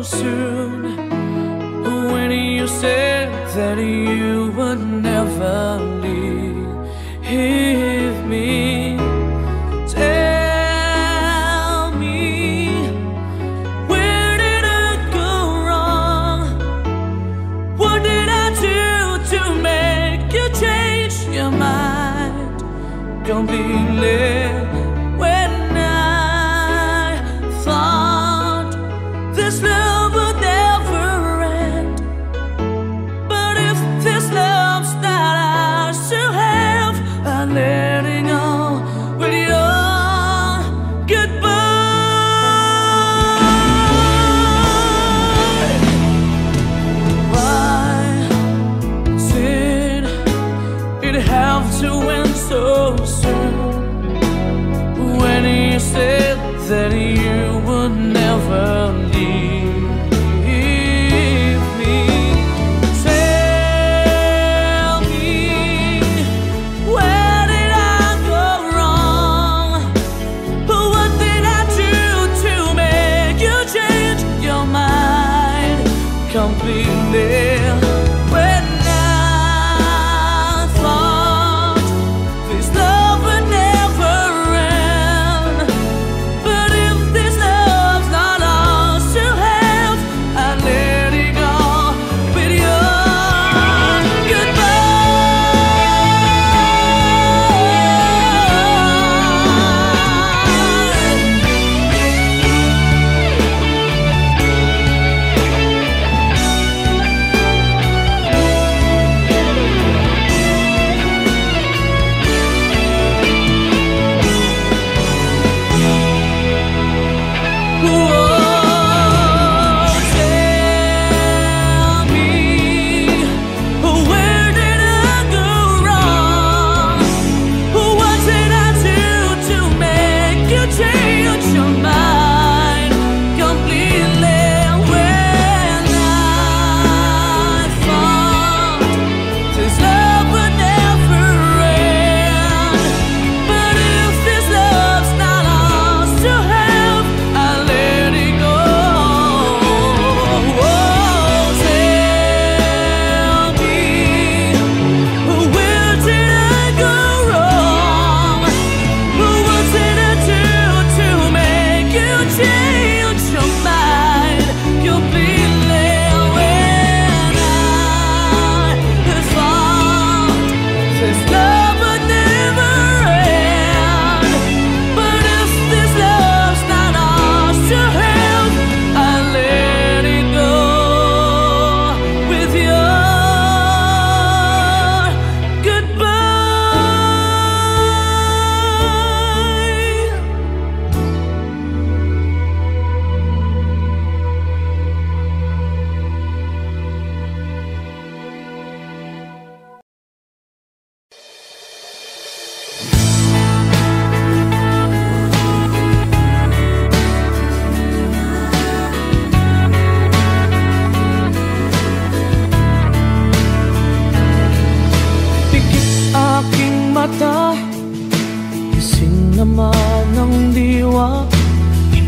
soon when you said that you would never leave me. Tell me, where did I go wrong? What did I do to make you change your mind completely? When I thought this love would never end, but if this love's not ours to have, I'm letting go with your goodbye. Why did it have to end so soon when you said that you would never leave me? Tell me, where did I go wrong? What did I do to make you change your mind completely? When I thought this love would never end, but if this love's not ours to have, I let it go with your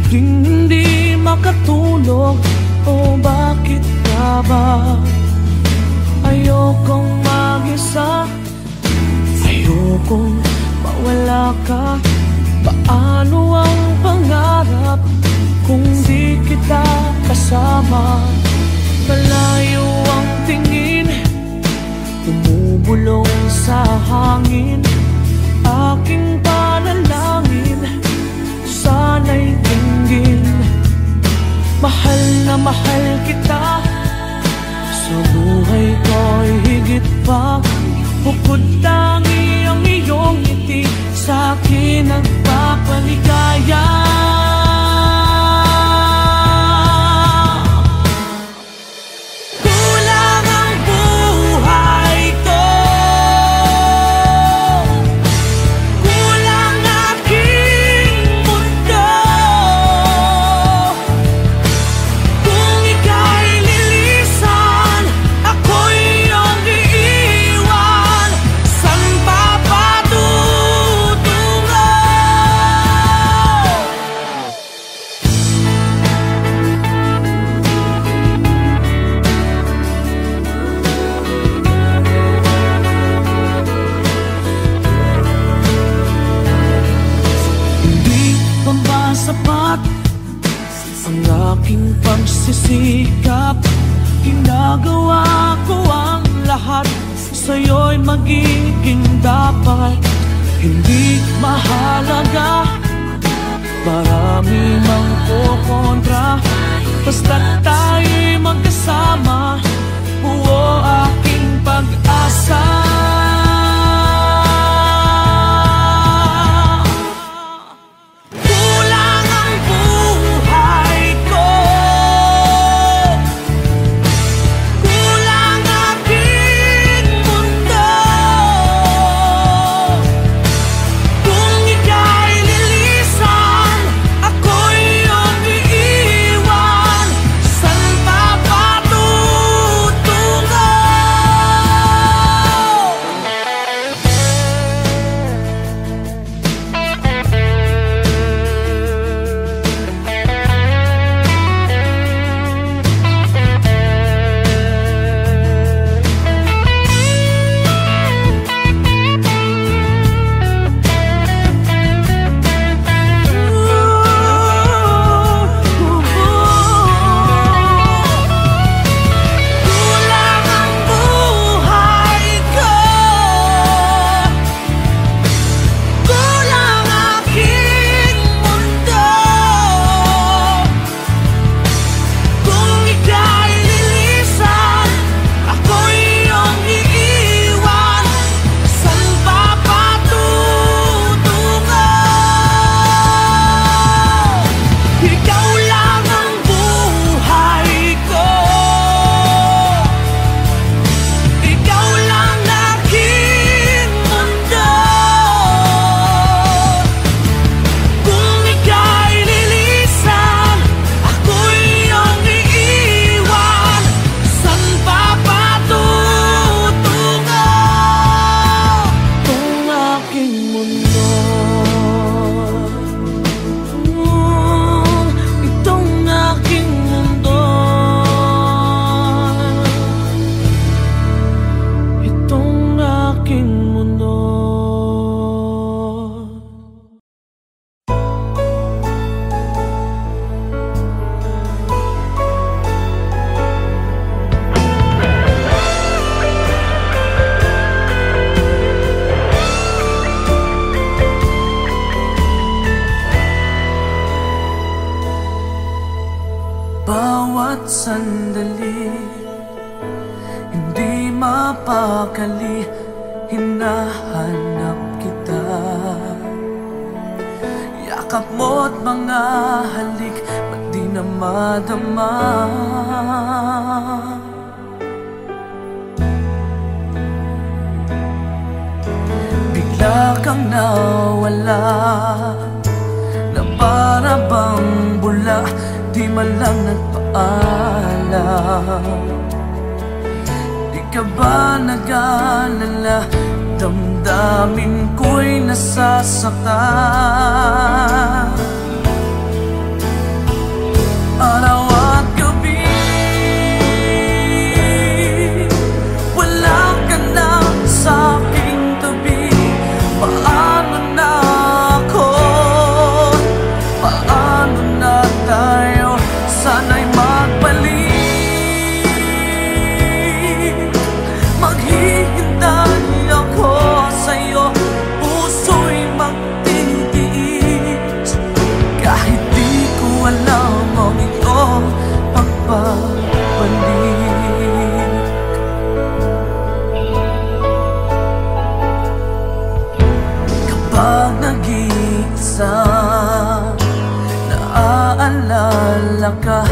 hindi makatulog. O bakit nga ba? Ayokong mag-isa, ayokong mawala ka. Paano ang pangarap kung di kita kasama? Malayo ang tingin, bumubulong sa hangin. Aking panalangin, sana'y dinggin. Mahal na mahal kita, sa buhay ko'y higit pa. Bukod tangi ang iyong ngiti, sa'kin nagpapaligaya. Kulang aking pagsisikap, ginagawa ko ang lahat, sa'yo'y magiging dapat. Hindi mahalaga, marami mang kukontra, basta't tayo'y magkasama, buo aking pag-asa. Bawat sandali, hindi mapakali, hinahanap kita. Yakap mo't mga halik, ba't di na madama? Bigla kang nawala, na para bang bula, di man lang nagpaalam. Di ka ba nag-alala, damdamin ko'y nasasaktan. Araw at gabi, wala ka na sa'king tabi. Paano na ako? Paano na tayo? Sana'y magbalik. Maghihintay ako sa'yo, puso'y magtitiis. Kahit di ko alam ang iyong pagbabalik. Kapag nag-iisa, naaalala ka,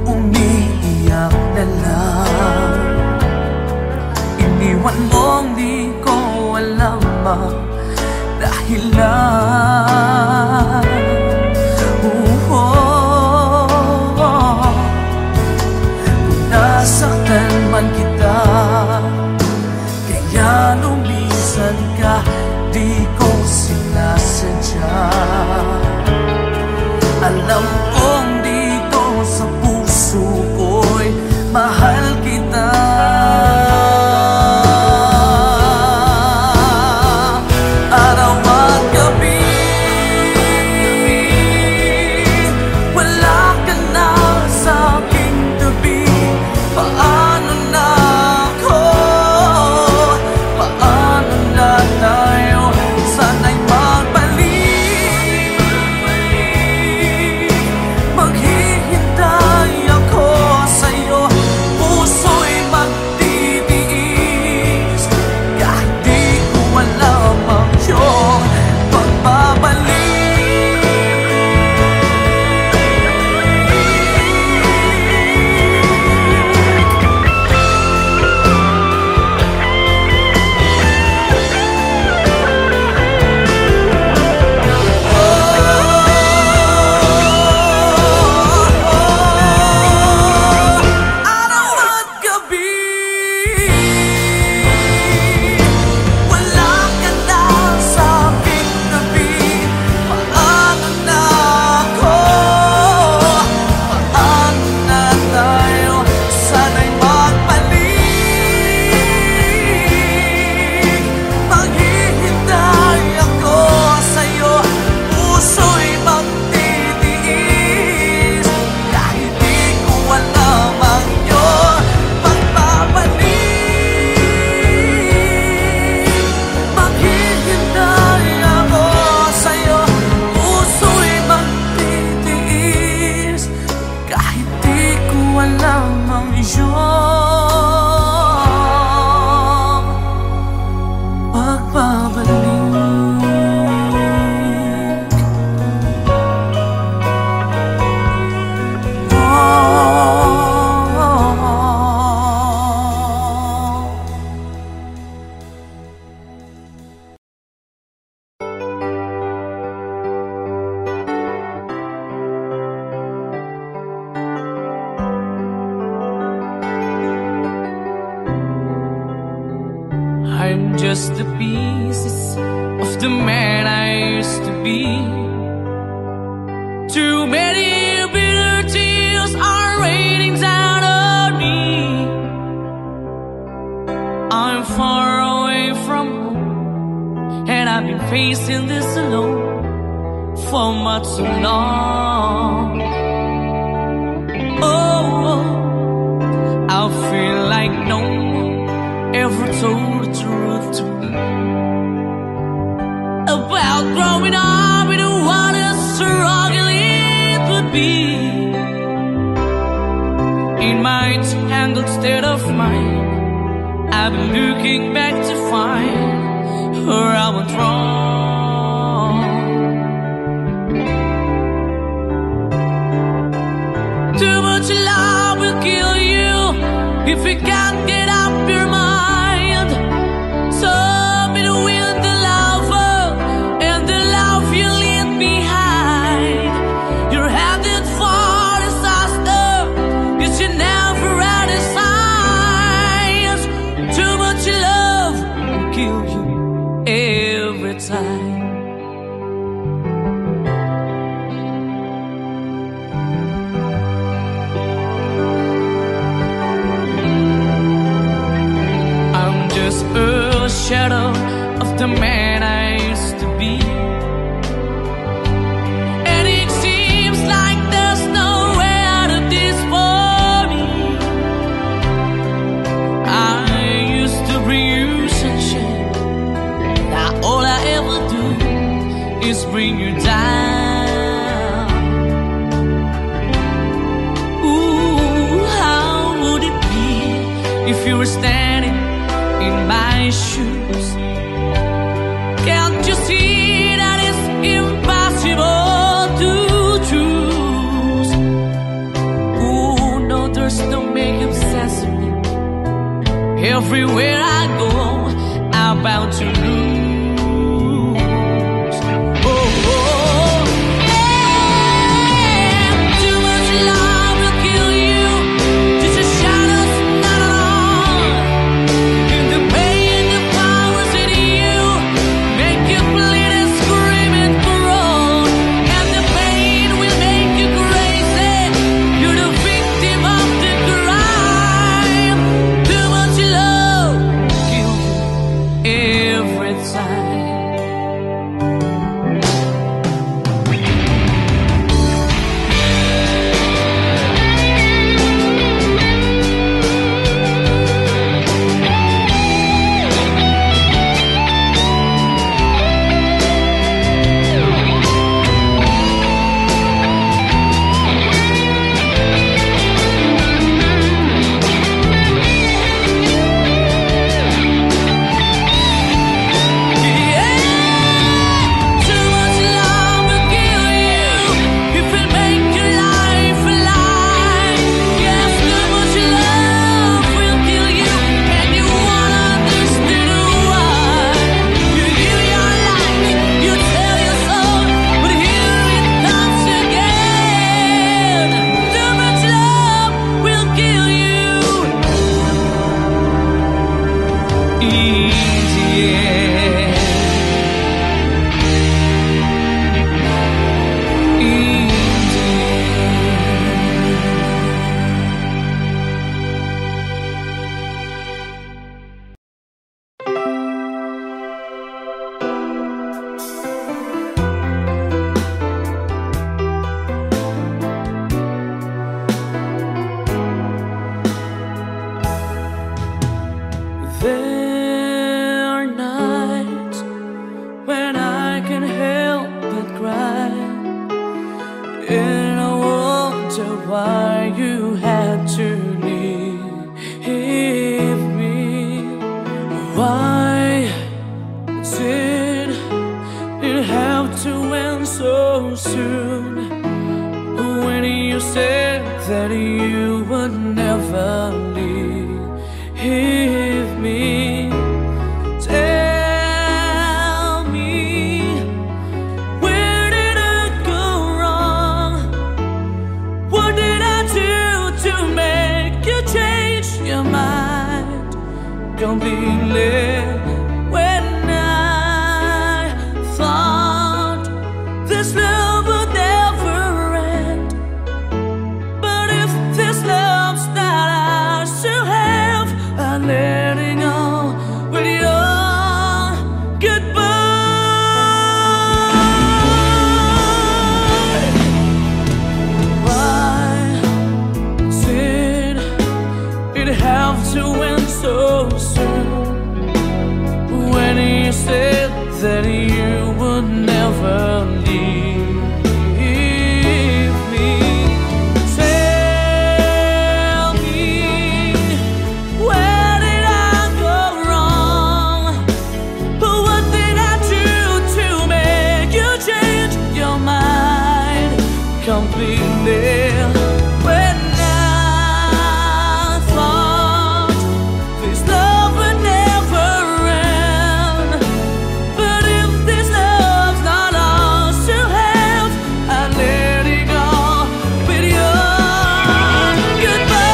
umiiyak na lang. Iniwan mong di ko alam ang dahilan. Kung nasaktan man kita, kaya lumisan ka, di ko sinasadya. Alam kong dito sa puso ko'y mahal kita. just the pieces of the man I used to be. Too many bitter tears are raining down on me. I'm far away from home, and I've been facing this alone for much too long. Oh, I feel like no one ever told the truth to me about growing up in what a struggle it would be. In my tangled state of mind, I've been looking back to find where I went wrong. Too much love will kill you if you can't get up your mind. So between the lover and the love you leave behind, you're headed for disaster, 'cause you never had a signs. Too much love will kill you every time. A shadow of the man I used to be, and it seems like there's no way out of this for me. I used to bring you sunshine, now all I ever do is bring you down. Ooh, how would it be if you were standing in my shoes? Can't you see that it's impossible to choose? Ooh, no, there's no making sense of me. Everywhere I go, I'm bound to lose. Oh, oh, yeah. Too much love will kill you. Just a shadow's not alone. In the pain, the powers in you make you bleed and scream and groan, and the pain will make you crazy. You're the victim of the crime. Too much love will kill you every time. There are nights when I can help but cry, and I wonder why you had to leave me. Why did it have to end so soon, when you said that you would never leave me? Tell me, where did I go wrong? What did I do to make you change your mind completely? Where completely. When I thought this love would never end, but if this love's not ours to have, I let it go with your goodbye.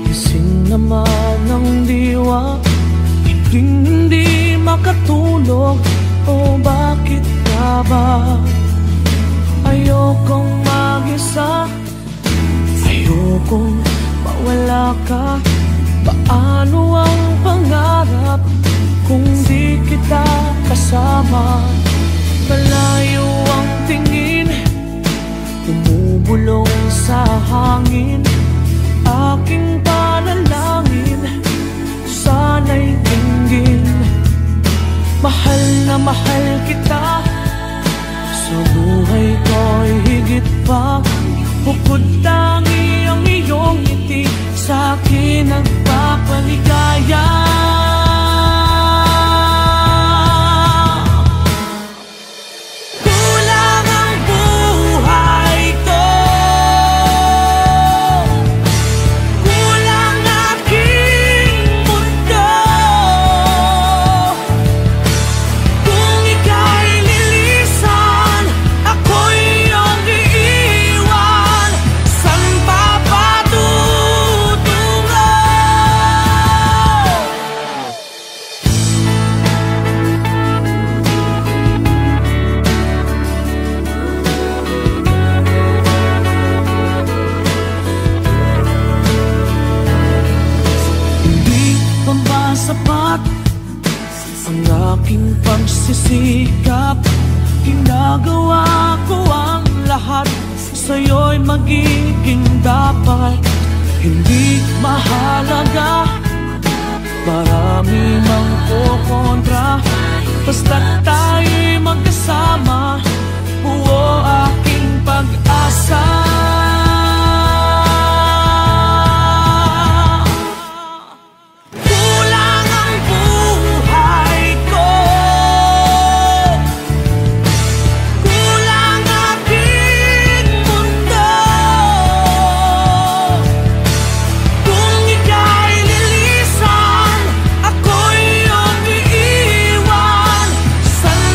Gising naman ng diwa, hindi makatulog. O bakit ka ba? Ayokong mag-isa, ayokong mawala ka. Paano ang pangarap kung di kita kasama? Malayo ang tingin, bumubulong sa hangin. Aking panalangin, sana'y dinggin. Mahal na mahal kita, sa buhay ko'y higit pa. Bukod tangi ang iyong ngiti, sa'kin nagpapaligaya. Ang aking pagsisikap, ginagawa ko ang lahat, sa'yo'y magiging dapat. Hindi mahalaga, marami mang kukontra, basta't tayo'y magkasama. Buo aking pag-asa. Saan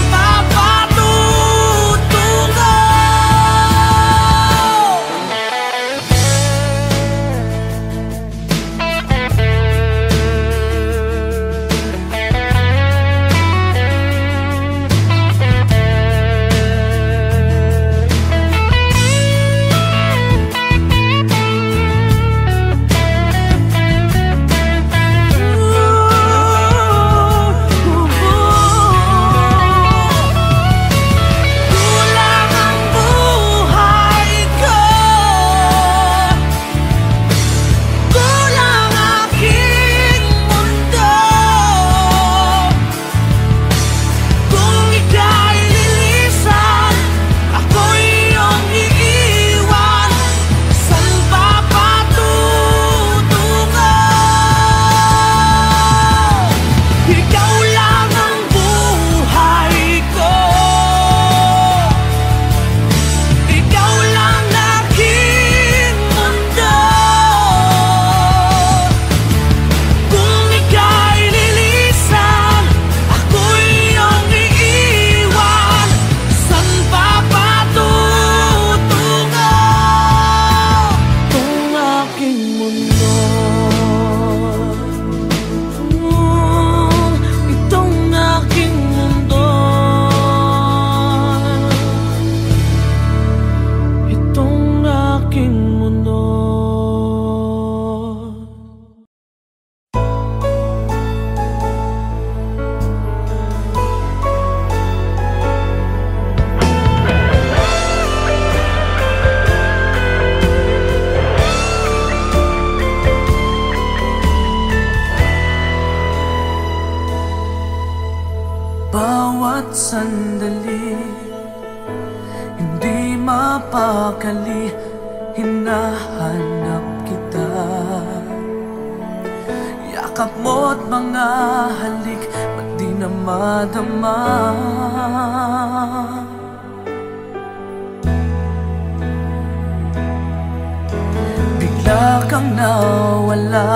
bawat sandali, hindi mapakali, hinahanap kita. Yakap mo't mga halik, ba't di na madama? Bigla kang nawala,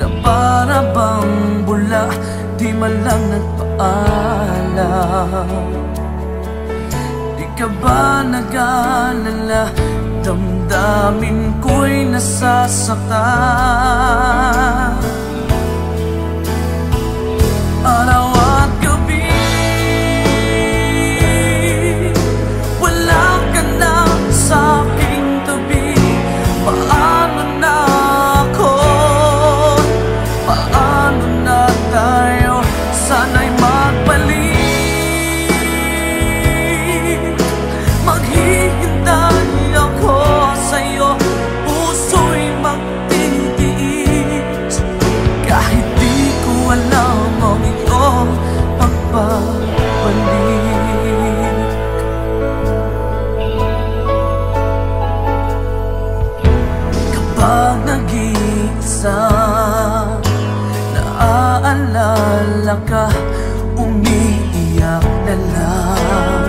na para bang bula, di man lang nagpaalam. Di ka ba nag-alala, damdamin ko'y nasasaktan. Araw at gabi, wala ka na sa aking tabi. Paano na ako? Paano na tayo? Sana'y magbalik. Maghihintay ako sa'yo, puso'y magtitiis. Kahit di ko alam ang iyong pagbabalik. Kapag nag-iisa, naaalala ka, umiiyak na lang.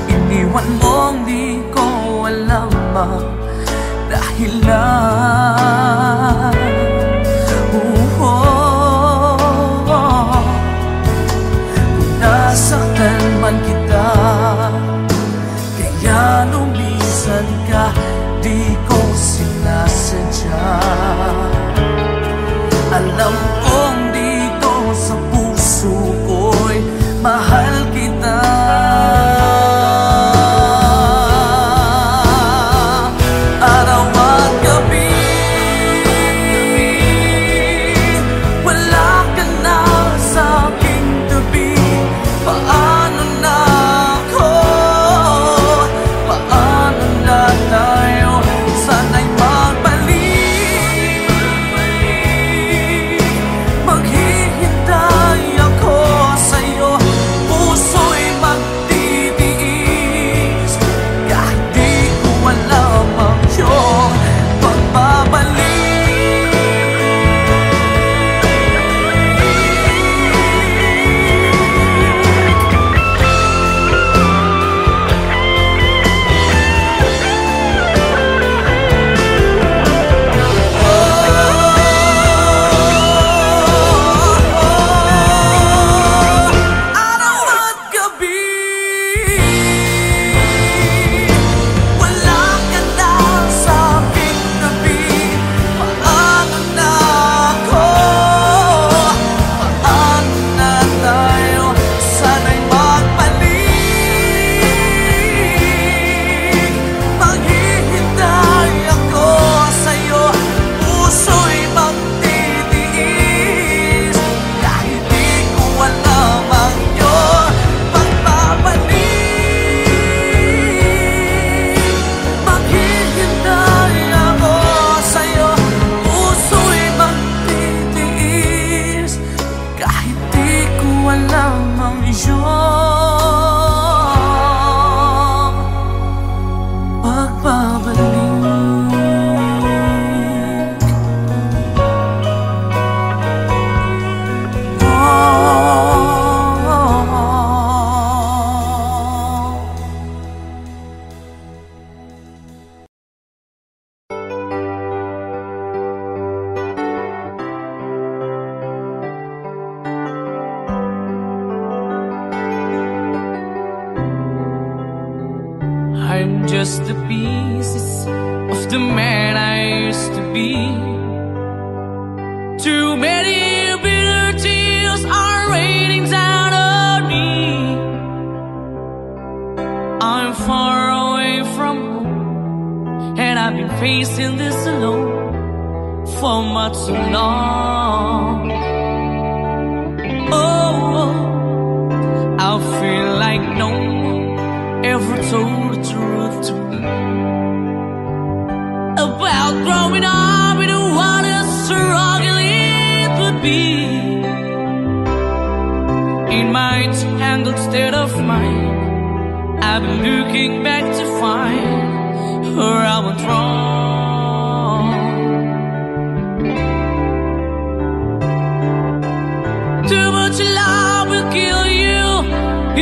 Iniwan mong di ko alam ang dahilan. Kung nasaktan man kita, kaya lumisan ka, di ko sinasadya. Alam kong dito sa puso ko'y mahal kita. Araw at gabi, wala ka na sa aking tabi. Paano na ako? Paano na tayo? Sana'y magbalik. Maghihintay ako sa'yo, puso'y magtitiis. Kahit di ko alam ang iyong pagbabalik. Araw at gabi, wala ka na sa aking tabi. Paano na ako? Paano na tayo? Sana'y magbalik. Maghihintay ako sa'yo, puso'y magtitiis. Kahit di ko alam ang iyong pagbabalik. Maghihintay ako sa'yo, puso'y magtitiis. Kahit di ko alam ang iyong pagbabalik. I'm just the pieces of the man I used to be. Too many bitter tears are raining down on me. I'm far away from home, and I've been facing this alone for much too long. Oh, I feel like no one ever told the truth to me about growing up in what a struggle it would be. In my tangled state of mind, I've been looking back to find where I went wrong. Too much love will kill you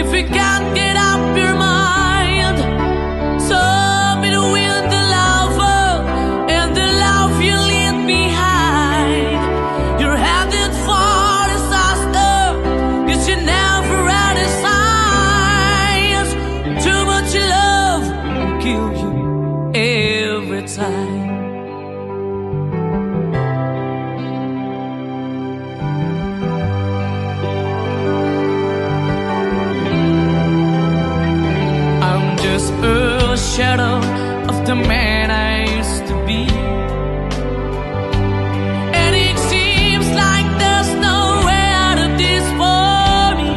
if you can't get up your mind. So between the lover and the love you leave behind, you're headed for disaster, 'cause you never had a signs. Too much love will kill you every time. I'm just a shadow of the man I used to be, and it seems like there's no way out of this for me.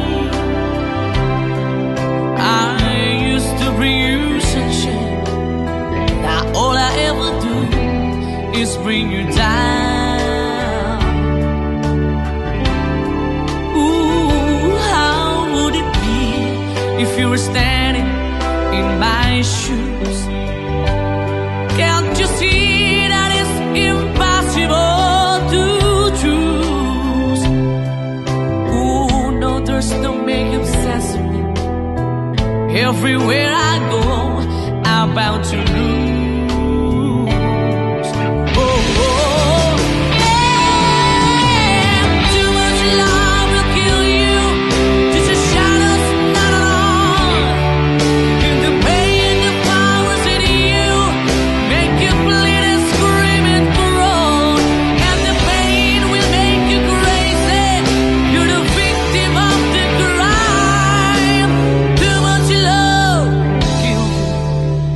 I used to bring you sunshine, now all I ever do is bring you down. Ooh, how would it be if you were standing in my shoes? Can't you see that it's impossible to choose? Ooh, no, there's no making sense of me. Everywhere I go, I'm bound to lose. Oh, oh, yeah. Too much love will kill you, just a shadows not alone. And the pain, the powers in you make you bleed and scream and groan. And the pain will make you crazy, you're the victim of the crime. Too much love will kill you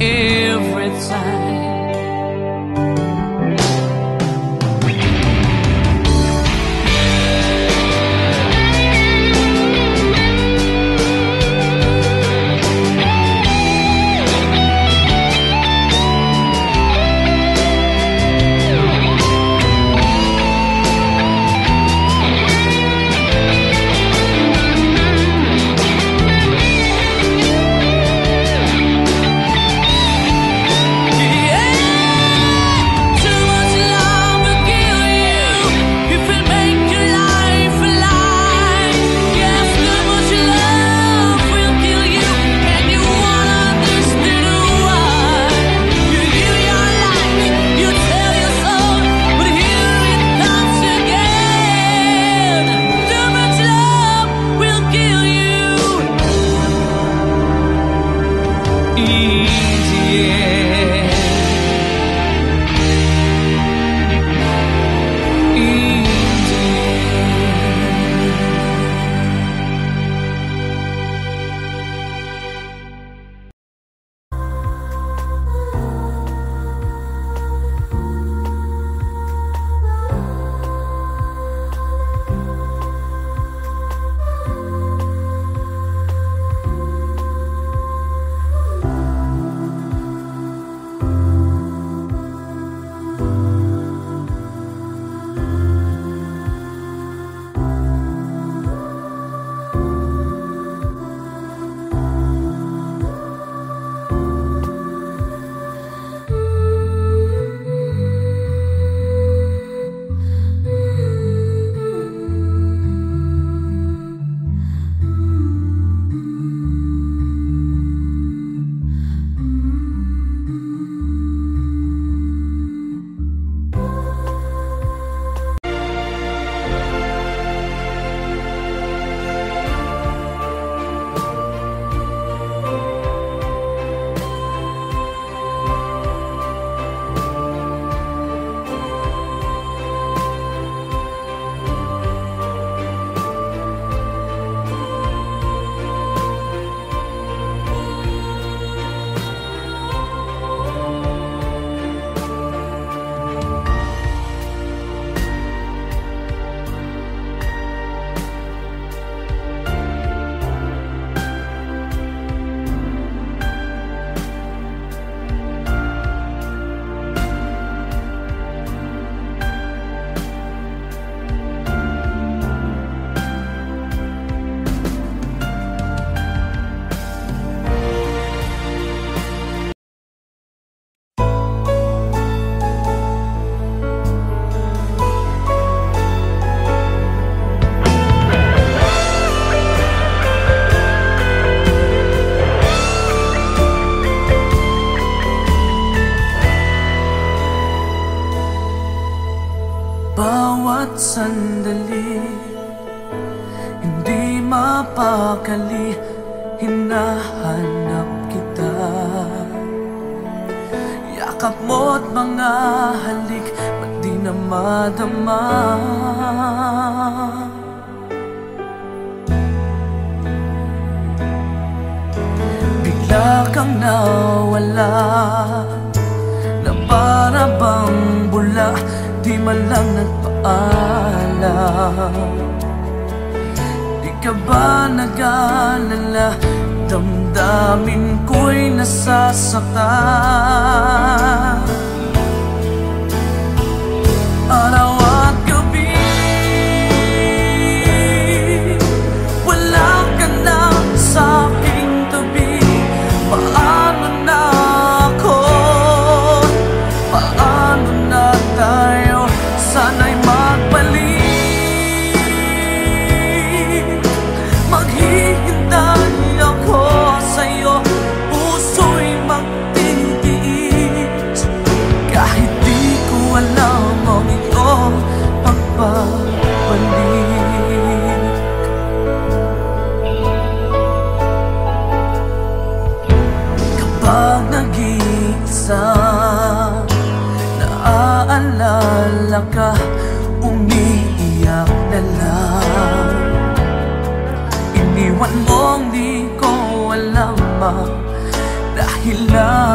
every nagpapakali, hinahanap kita. Yakap mo't mga halik, ba't di na madama? Bigla kang nawala, na para bang bula, di man lang nagpaalam. Di ka ba nag-alala, damdamin ko'y nasasaktan. Araw at gabi, wala ka na sa aking tabi. Paano na ako? Paano na tayo? Sana'y magbalik. Maghihintay ako sa'yo, puso'y magtitiis. Kahit di ko alam ang iyong pagbabalik. Kapag nag-iisa, naaalala ka, umiiyak na lang. Iniwan mong di ko alam ang dahilan.